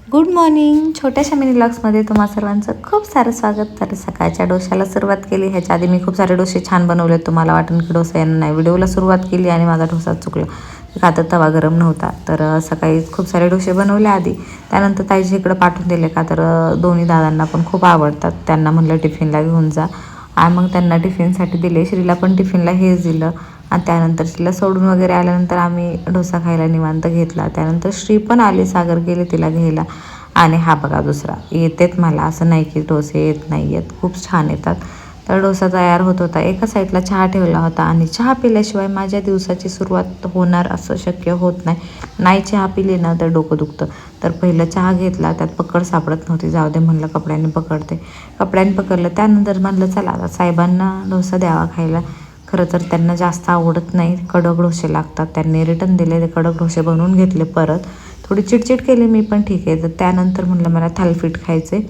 Good morning. छोट्याशा mini ब्लॉग्समध्ये तुम्हा सर्वांचं खूप सारं स्वागत. तर सकाळच्या डोश्याला सुरुवात केली. ह्याच्या आधी मी खूप सारे डोसे छान बनवले. तुम्हाला वाटून की डोसा येणार नाही. व्हिडिओला सुरुवात केली आणि माझा डोसा चुकला. का तर तवा गरम नव्हता. तर सकाळी खूप सारे डोसे बनवले आधी. त्यानंतर ताईच्या इकडं पाठवून दिले का तर दोन्ही दादांना पण खूप आवडतात. त्यांना म्हणलं टिफिनला घेऊन जा. आणि मग त्यांना टिफिनसाठी दिले. श्रीला पण टिफिनला हेच दिलं. आणि त्यानंतर तिला सोडून वगैरे आल्यानंतर आम्ही डोसा खायला निवांत घेतला. त्यानंतर श्री पण आले, सागर गेले तिला घ्यायला. आणि हा बघा दुसरा येतेत मला, असं नाही की डोसे येत नाही आहेत, खूप छान येतात. तर डोसा तयार होत होता. एका साईडला चहा ठेवला होता आणि चहा पिल्याशिवाय माझ्या दिवसाची सुरुवात होणार असं शक्य होत नाही. नाही चहा पिली ना तर डोकं दुखतं. तर पहिलं चहा घेतला, त्यात पकड सापडत नव्हती. जाऊ दे म्हणलं कपड्यांनी पकडते. कपड्यांनी पकडलं. त्यानंतर म्हणलं चला आता साहेबांना डोसा द्यावा खायला. खरं तर त्यांना जास्त आवडत नाही, कडक डोसे लागतात. त्यांनी रिटर्न दिले, ते कडक डोसे बनवून घेतले परत. थोडी चिडचिड केली मी, पण ठीक आहे. तर त्यानंतर म्हणलं मला थालीपीठ खायचे,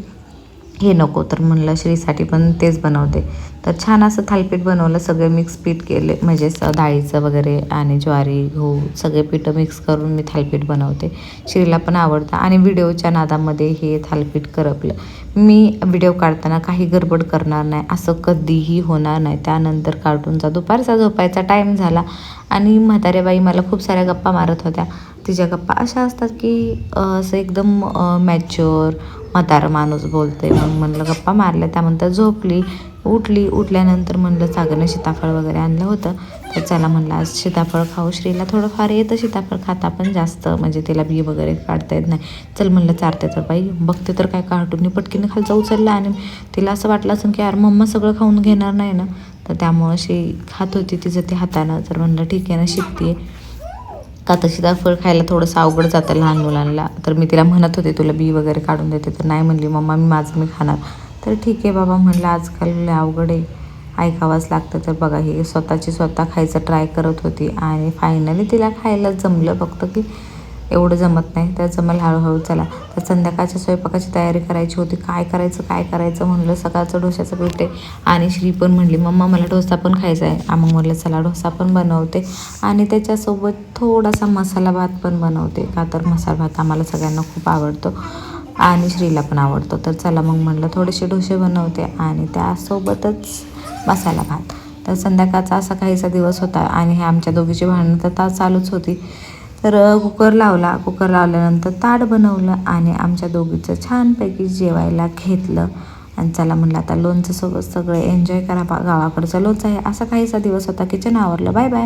हे नको. तर म्हणलं श्रीसाठी पण तेच बनवते. तर छान असं थालीपीठ बनवलं. सगळे मिक्स पीठ केले, म्हणजे डाळीचं वगैरे आणि ज्वारी गहू सगळे पीठं मिक्स करून मी थालीपीठ बनवते. श्रीला पण आवडतं. आणि व्हिडिओच्या नादामध्ये हे थालीपीठ करपलं. मी व्हिडिओ काढताना काही गडबड करणार नाही, असं कधीही होणार नाही. त्यानंतर कार्टूनचा दुपारचा झोपायचा टाईम झाला आणि म्हाताऱ्या बाई मला खूप साऱ्या गप्पा मारत होत्या. तिच्या गप्पा अशा असतात की असं एकदम मॅच्युअर म्हातारा माणूस बोलते. मग म्हणलं गप्पा मारल्या. त्यानंतर झोपली. उठल्यानंतर म्हणलं सागरने सीताफळ वगैरे आणलं होतं. तर चला म्हणलं आज सीताफळ खाऊ. श्रीला थोडंफार येतं सीताफळ खाता, पण जास्त म्हणजे तिला बी वगैरे काढता येत नाही. चल म्हणलं चारते. तर बाई बघते तर काय कार्टूनने पटकीने खालचा उचलला आणि तिला असं वाटलं असेल की यार मम्मा सगळं खाऊन घेणार नाही ना. तर त्यामुळं अशी खात होती तिचं ते हातानं. तर म्हणलं ठीक आहे ना, शिकते. का तर सीताफळ खायला थोडंसं अवघड जातं लहान मुलांना. तर मी तिला म्हणत होते तुला बी वगैरे काढून देते. तर नाही म्हणली मम्मा मी खाणार. तर ठीक आहे बाबा म्हणलं, आजकाल अवघड आहे, ऐकावंच लागतं. तर बघा ही स्वतः खायचं ट्राय करत होती आणि फायनली तिला खायला जमलं. फक्त की एवढं जमत नाही, तर जमेल हळूहळू. चला तर संध्याकाळच्या स्वयंपाकाची तयारी करायची होती. काय करायचं म्हणलं. सकाळचं डोश्याचं पीठ आहे आणि श्री पण म्हणली मम्मा मला डोसा पण खायचा आहे. मग म्हणलं चला डोसा पण बनवते आणि त्याच्यासोबत थोडासा मसाला भात पण बनवते. का तर मसाला भात आम्हाला सगळ्यांना खूप आवडतो आणि श्रीला पण आवडतो. तर चला मग म्हणलं थोडेसे डोसे बनवते आणि त्यासोबतच मसाला भात. तर संध्याकाळचा असा काहीचा दिवस होता आणि हे आमच्या दोघीची भांडणं तर चालूच होती. तर कुकर लावल्यानंतर ताट बनवलं आणि आमच्या दोघीचं छानपैकी जेवायला घेतलं. आणि चला म्हणलं आता लोणचं सोबत सगळे एन्जॉय करा. गावाकडचं लोणचं आहे, असा काहीचा दिवस होता. किचन आवरलं. Bye bye.